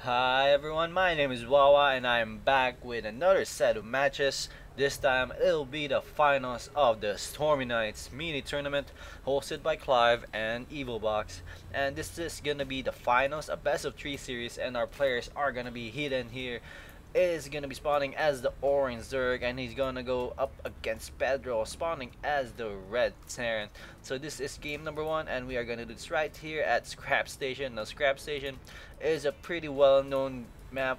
Hi everyone, my name is Wawa and I am back with another set of matches. This time it'll be the finals of the Stormy Nights mini tournament hosted by Clive and evilbox. And this is gonna be the finals, a best of 3 series, and our players are gonna be Heathen here. Is gonna be spawning as the orange Zerg, and he's gonna go up against Pedro spawning as the red Terran. So this is game number 1, and we are gonna do this right here at Scrap Station. Now Scrap Station is a pretty well known map,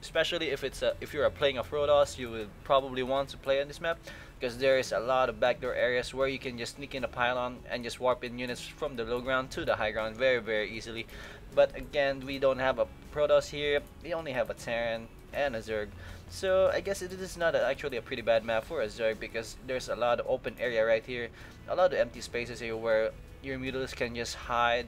especially if you're playing a Protoss. You will probably want to play on this map because there is a lot of backdoor areas where you can just sneak in a pylon and just warp in units from the low ground to the high ground very easily. But again, we don't have a Protoss here. We only have a Terran and a Zerg. So I guess it is not actually a pretty bad map for a Zerg because there's a lot of open area right here, a lot of empty spaces here where your Mutalisk can just hide,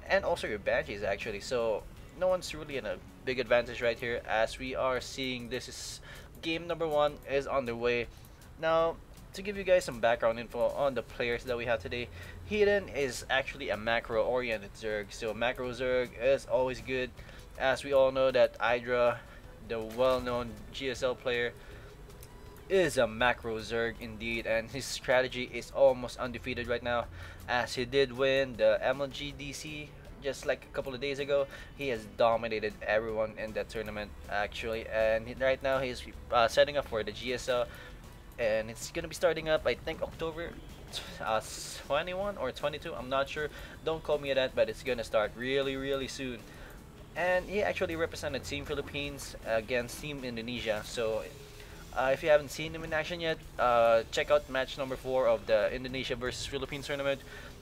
and also your Banshees actually. So no one's really in a big advantage right here, as we are seeing this is game number 1 is on the way. Now, to give you guys some background info on the players that we have today, Heathen is actually a macro oriented Zerg. So macro Zerg is always good, as we all know that Hydra, the well-known GSL player, is a macro Zerg indeed, and his strategy is almost undefeated right now, as he did win the MLG DC just like a couple of days ago. He has dominated everyone in that tournament actually, and right now he's setting up for the GSL, and it's gonna be starting up I think October 21 or 22. I'm not sure. Don't call me at that, but it's gonna start really soon. And he actually represented Team Philippines against Team Indonesia. So if you haven't seen him in action yet, check out match number 4 of the Indonesia versus Philippines tournament.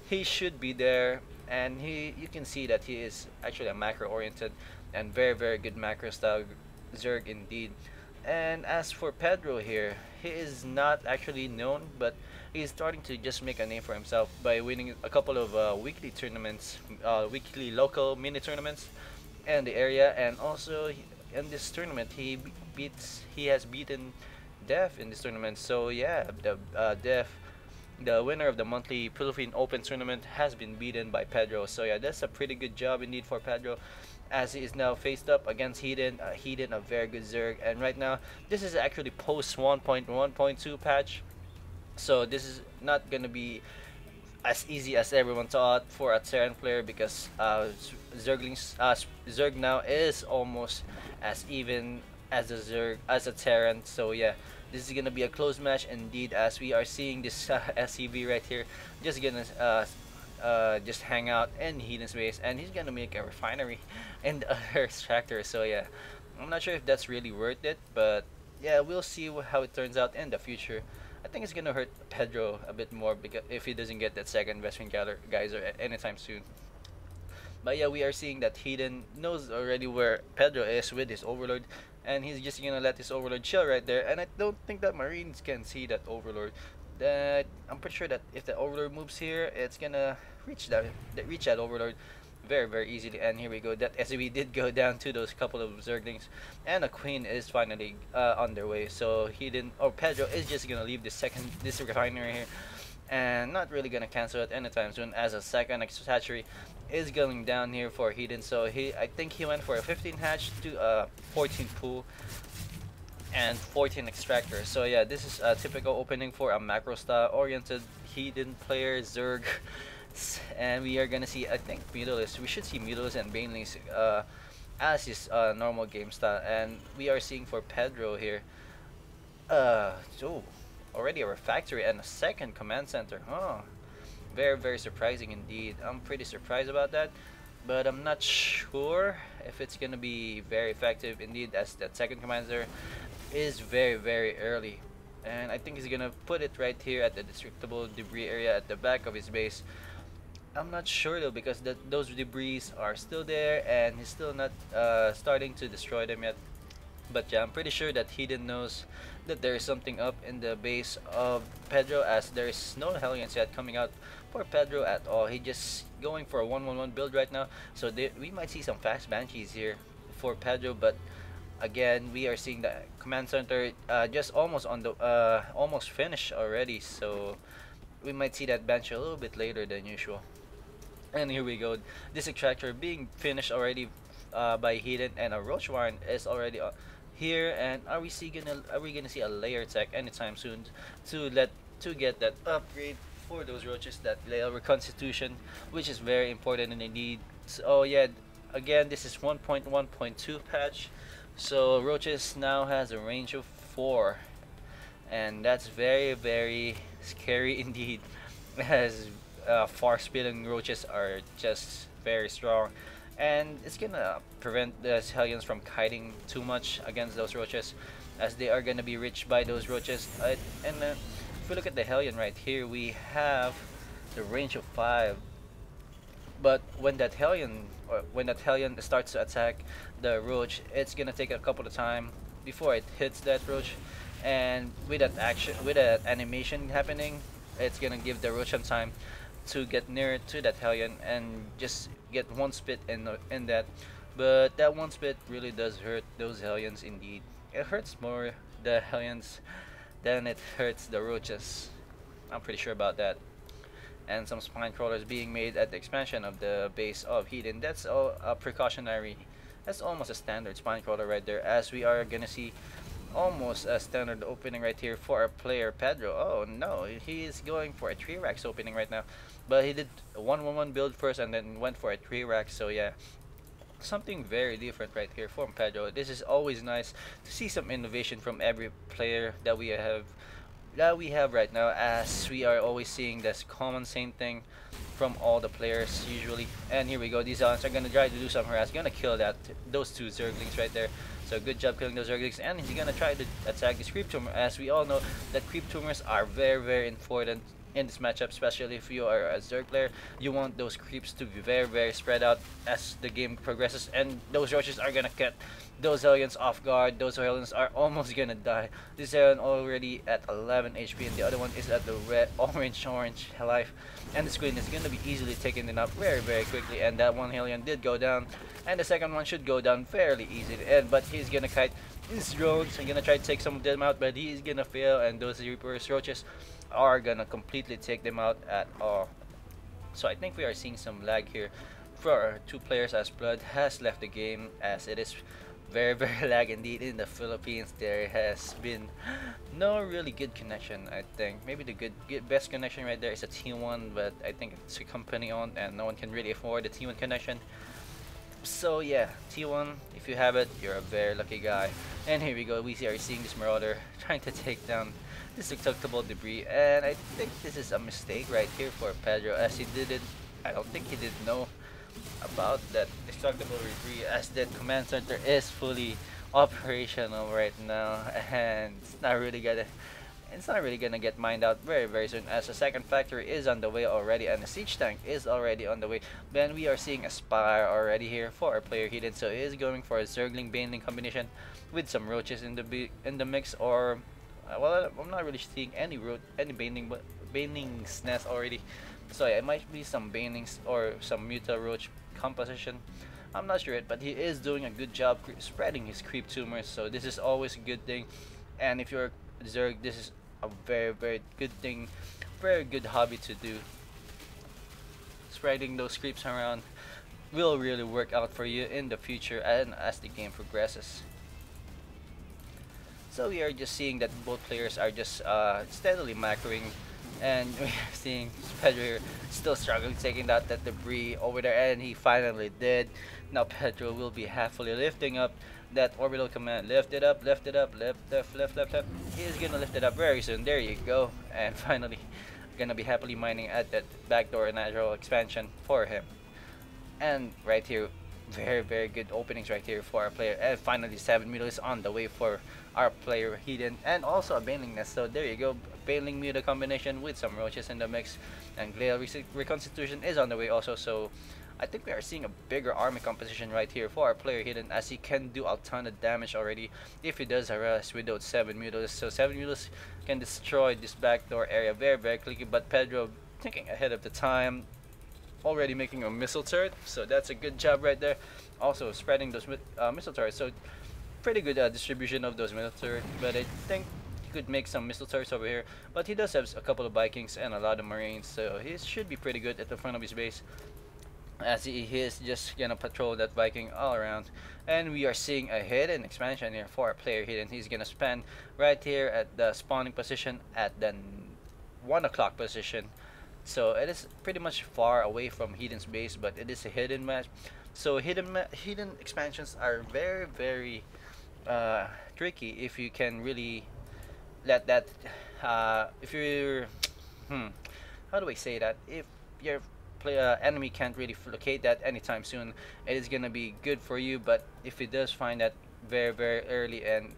He should be there, and you can see that he is actually a macro oriented and very good macro style Zerg indeed. And as for Pedro here, he is not actually known, but he's starting to just make a name for himself by winning a couple of weekly tournaments, weekly local mini tournaments in the area, and also in this tournament he has beaten Def in this tournament. So yeah, the Def, the winner of the monthly Philippine Open tournament, has been beaten by Pedro. So yeah, that's a pretty good job indeed for Pedro, as he is now faced up against Heathen. Heathen, a very good Zerg, and right now this is actually post 1.1.2 patch, so this is not gonna be as easy as everyone thought for a Terran player, because Zerg now is almost as even as a Zerg as a Terran. So yeah, this is gonna be a close match indeed, as we are seeing this SCV right here just gonna just hang out in Heathen's base, and he's gonna make a refinery and other extractor. So yeah, I'm not sure if that's really worth it, but yeah, we'll see how it turns out in the future. I think it's gonna hurt Pedro a bit more because if he doesn't get that second Western Geyser anytime soon. But yeah, we are seeing that Heathen knows already where Pedro is with his Overlord, and he's just gonna let his Overlord chill right there. And I don't think that Marines can see that Overlord. That I'm pretty sure that if the Overlord moves here, it's gonna reach that Overlord very easily. And here we go. That SUV did go down to those couple of Zerglings, and a Queen is finally on their way. So Pedro is just gonna leave this refinery here, and not really gonna cancel it anytime soon, as a second hatchery is going down here for Heathen. So I think he went for a 15 hatch to a 14 pool and 14 extractor. So yeah, this is a typical opening for a macro style oriented Heathen player Zerg. And we are gonna see, I think, Mutalisk. We should see Mutalisk and Banelings as his normal game style. And we are seeing for Pedro here, so already a refactory and a second command center. Huh. Very surprising indeed. I'm pretty surprised about that, but I'm not sure if it's gonna be very effective indeed, as that second commander is very early. And I think he's gonna put it right here at the destructible debris area at the back of his base. I'm not sure though, because those debris are still there, and he's still not starting to destroy them yet. But yeah, I'm pretty sure that Heathen knows that there is something up in the base of Pedro, as there is no Hellions yet coming out for Pedro at all. He just going for a 1-1-1 build right now, so we might see some fast Banshees here for Pedro. But again, we are seeing the command center just almost on the almost finished already, so we might see that Banshee a little bit later than usual. And here we go, this extractor being finished already by Heathen, and a Roach Warren is already here. And are we gonna see a layer tech anytime soon to let to get that upgrade for those roaches, that layer reconstitution, which is very important and indeed. So yeah, again, this is 1.1.2 patch, so roaches now has a range of 4, and that's very scary indeed, as far spilling roaches are just very strong, and it's gonna prevent the hellions from kiting too much against those roaches, as they are gonna be reached by those roaches. And if we look at the hellion right here, we have the range of 5, but when that hellion starts to attack the roach, it's gonna take a couple of time before it hits that roach, and with that animation happening, it's gonna give the roach some time to get near to that hellion and just get one spit in that. But that one spit really does hurt those hellions indeed. It hurts more the hellions than it hurts the roaches. I'm pretty sure about that. And some spine crawlers being made at the expansion of the base of Heathen. That's all a precautionary. That's almost a standard spine crawler right there, as we are gonna see almost a standard opening right here for our player Pedro. Oh no, he is going for a 3 racks opening right now, but he did a 1-1-1 build first and then went for a 3 rack. So yeah, something very different right here from Pedro. This is always nice to see some innovation from every player that we have right now, as we are always seeing this common same thing from all the players usually. And here we go, these Zons are gonna try to do some harass, gonna kill those 2 Zerglings right there. So good job killing those Zerglings, and he's gonna try to attack this Creep Tumor, as we all know that Creep Tumors are very important in this matchup, especially if you are a Zerg player. You want those creeps to be very spread out as the game progresses, and those roaches are gonna get those aliens off guard. Those aliens are almost gonna die. This alien already at 11 HP, and the other one is at the orange life, and the screen is gonna be easily taken up very quickly. And that one alien did go down, and the second one should go down fairly easily. But he's gonna kite his drones and gonna try to take some of them out, but he's gonna fail, and those Reapers roaches are gonna completely take them out at all. So I think we are seeing some lag here for our 2 players, as Blood has left the game, as it is very lag indeed in the Philippines. There has been no really good connection. I think maybe the best connection right there is a T1, but I think it's a company owned and no one can really afford the T1 connection. So yeah, T1, if you have it, you're a very lucky guy. And here we go, we are seeing this Marauder trying to take down this destructible debris, and I think this is a mistake right here for Pedro, as I don't think he did know about that destructible debris, as that command center is fully operational right now, and it's not really gonna get mined out very soon, as the second factory is on the way already and the siege tank is already on the way. Then we are seeing a Spire already here for our player Heathen, so he is going for a Zergling Baneling combination with some roaches in the mix, or well, I'm not really seeing any Baneling's nest already. So yeah, it might be some Banelings or some Muta Roach composition. I'm not sure it, but he is doing a good job spreading his creep tumors, so this is always a good thing. And if you're Zerg, this is a very good thing, very good hobby to do. Spreading those creeps around will really work out for you in the future and as the game progresses. So we are just seeing that both players are just steadily macroing, and we are seeing Pedro here still struggling taking out that debris over there, and he finally did. Now Pedro will be happily lifting up that orbital command. Lift it up, left. He is gonna lift it up very soon. There you go. And finally gonna be happily mining at that backdoor natural expansion for him. And right here, very good openings right here for our player. And finally 7 meters on the way for our player Heathen, and also a Baneling nest. So there you go, Baneling Muta combination with some roaches in the mix, and Gale reconstitution is on the way also. So I think we are seeing a bigger army composition right here for our player Heathen, as he can do a ton of damage already if he does harass with those 7 mutas. So 7 mutas can destroy this backdoor area very quickly, but Pedro thinking ahead of the time, already making a missile turret, so that's a good job right there. Also spreading those missile turrets, so pretty good distribution of those missile turrets, but I think he could make some missile turrets over here. But he does have a couple of Vikings and a lot of Marines, so he should be pretty good at the front of his base. as he is just gonna patrol that Viking all around. And we are seeing a hidden expansion here for our player hidden. He's gonna spend right here at the spawning position at the 1 o'clock position. So it is pretty much far away from Heathen's base, but it is a hidden match. So hidden expansions are very tricky if you can really let that if you're hmm, how do I say that, if your enemy can't really locate that anytime soon, it is gonna be good for you. But if it does find that very early, and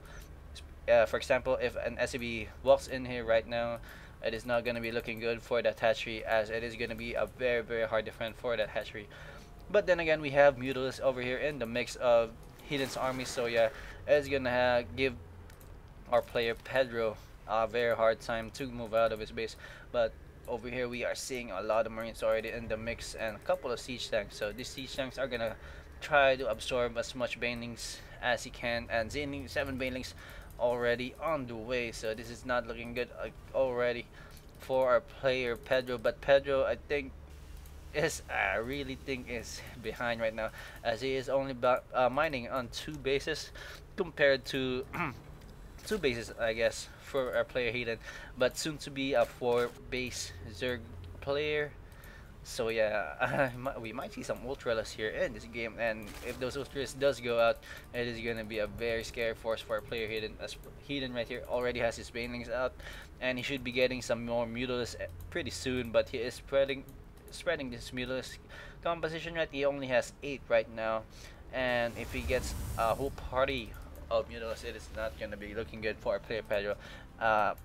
for example, if an SCB walks in here right now, it is not gonna be looking good for that hatchery, as it is gonna be a very hard defense for that hatchery. But then again, we have Mutalisk over here in the mix of Heathen's army, so yeah, it's gonna give our player Pedro a very hard time to move out of his base. But over here we are seeing a lot of Marines already in the mix and a couple of siege tanks. So these siege tanks are gonna try to absorb as much banelings as he can, and 7 banelings already on the way. So this is not looking good already for our player Pedro. But Pedro, I really think is behind right now, as he is only mining on 2 bases compared to 2 bases, I guess, for our player Heathen, but soon to be a 4 base Zerg player. So yeah, we might see some ultralas here in this game, and if those ultralas does go out, it is gonna be a very scary force for our player Heathen, as Heathen right here already has his banelings out, and he should be getting some more Mutalisk pretty soon. But he is spreading this Mutalisk composition, right? He only has 8 right now, and if he gets a whole party of Mutalisk, it is not gonna be looking good for our player Pedro.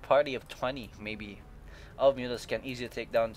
Party of 20 maybe of Mutalisk can easily take down